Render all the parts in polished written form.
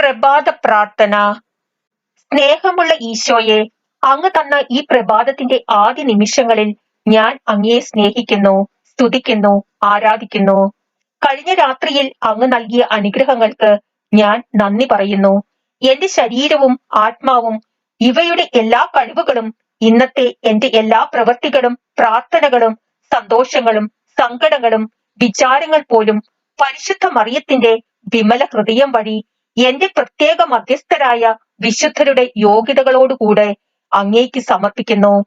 പ്രഭാത പ്രാർത്ഥന. സ്നേഹമുള്ള ഈശോയെ, അങ്ങ് തന്ന ഈ പ്രഭാതത്തിന്റെ ആദ്യ നിമിഷങ്ങളിൽ ഞാൻ അങ്ങയെ സ്നേഹിക്കുന്നു, സ്തുതിക്കുന്നു, ആരാധിക്കുന്നു. കഴിഞ്ഞ രാത്രിയിൽ അങ്ങ് നൽകിയ അനുഗ്രഹങ്ങൾക്ക് ഞാൻ നന്ദി പറയുന്നു. എന്റെ ശരീരവും ആത്മാവും ഇവയുടെ എല്ലാ കഴിവുകളും ഇന്നത്തെ എന്റെ എല്ലാ പ്രവൃത്തികളും പ്രാർത്ഥനകളും സന്തോഷങ്ങളും സങ്കടങ്ങളും വിചാരങ്ങൾ പോലും പരിശുദ്ധ മറിയത്തിന്റെ വിമല ഹൃദയം വഴി എന്റെ പ്രത്യേക മധ്യസ്ഥരായ വിശുദ്ധരുടെ യോഗ്യതകളോടുകൂടെ അങ്ങേക്ക് സമർപ്പിക്കുന്നു.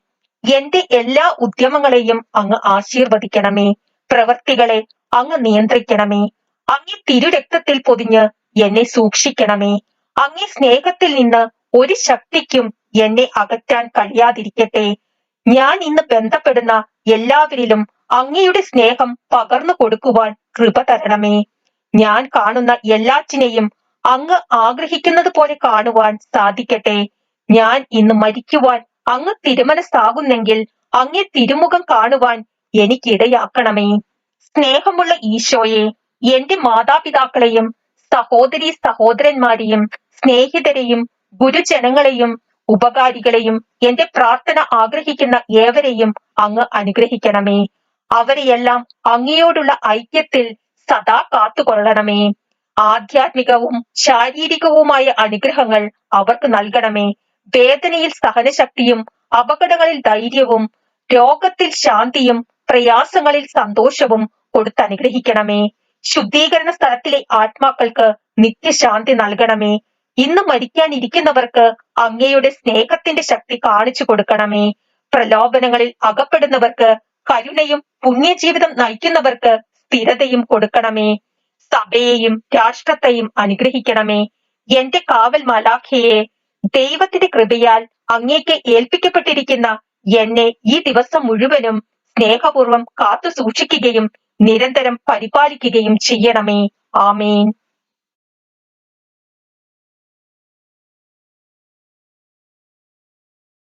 എന്റെ എല്ലാ ഉദ്യമങ്ങളെയും അങ്ങ് ആശീർവദിക്കണമേ. പ്രവൃത്തികളെ അങ്ങ് നിയന്ത്രിക്കണമേ. അങ്ങേ തിരുരക്തത്തിൽ പൊതിഞ്ഞ് എന്നെ സൂക്ഷിക്കണമേ. അങ്ങേ സ്നേഹത്തിൽ നിന്ന് ഒരു ശക്തിക്കും എന്നെ അകറ്റാൻ കഴിയാതിരിക്കട്ടെ. ഞാൻ ഇന്ന് ബന്ധപ്പെടുന്ന എല്ലാവരിലും അങ്ങയുടെ സ്നേഹം പകർന്നു കൊടുക്കുവാൻ കൃപ തരണമേ. ഞാൻ കാണുന്ന എല്ലാറ്റിനെയും അങ്ങ് ആഗ്രഹിക്കുന്നത് പോലെ കാണുവാൻ സാധിക്കട്ടെ. ഞാൻ ഇന്ന് മരിക്കുവാൻ അങ്ങ് തിരുമനസ്സാകുന്നെങ്കിൽ അങ്ങേ തിരുമുഖം കാണുവാൻ എനിക്കിടയാക്കണമേ. സ്നേഹമുള്ള ഈശോയെ, എന്റെ മാതാപിതാക്കളെയും സഹോദരീ സഹോദരന്മാരെയും സ്നേഹിതരെയും ഗുരുജനങ്ങളെയും ഉപകാരികളെയും എന്റെ പ്രാർത്ഥന ആഗ്രഹിക്കുന്ന ഏവരെയും അങ്ങ് അനുഗ്രഹിക്കണമേ. അവരെയെല്ലാം അങ്ങയോടുള്ള ഐക്യത്തിൽ സദാ കാത്തുകൊള്ളണമേ. ആധ്യാത്മികവും ശാരീരികവുമായ അനുഗ്രഹങ്ങൾ അവർക്ക് നൽകണമേ. വേദനയിൽ സഹനശക്തിയും അപകടങ്ങളിൽ ധൈര്യവും രോഗത്തിൽ ശാന്തിയും പ്രയാസങ്ങളിൽ സന്തോഷവും കൊടുത്തനുഗ്രഹിക്കണമേ. ശുദ്ധീകരണ സ്ഥലത്തിലെ ആത്മാക്കൾക്ക് നിത്യശാന്തി നൽകണമേ. ഇന്ന് മരിക്കാനിരിക്കുന്നവർക്ക് അങ്ങയുടെ സ്നേഹത്തിന്റെ ശക്തി കാണിച്ചു കൊടുക്കണമേ. പ്രലോഭനങ്ങളിൽ അകപ്പെടുന്നവർക്ക് കരുണയും പുണ്യജീവിതം നയിക്കുന്നവർക്ക് സ്ഥിരതയും കൊടുക്കണമേ. സഭയെയും രാഷ്ട്രത്തെയും അനുഗ്രഹിക്കണമേ. എന്റെ കാവൽ മാലാഖയെ, ദൈവത്തിന്റെ കൃപയാൽ അങ്ങേക്ക് ഏൽപ്പിക്കപ്പെട്ടിരിക്കുന്ന എന്നെ ഈ ദിവസം മുഴുവനും സ്നേഹപൂർവം കാത്തു സൂക്ഷിക്കുകയും നിരന്തരം പരിപാലിക്കുകയും ചെയ്യണമേ. ആമേൻ.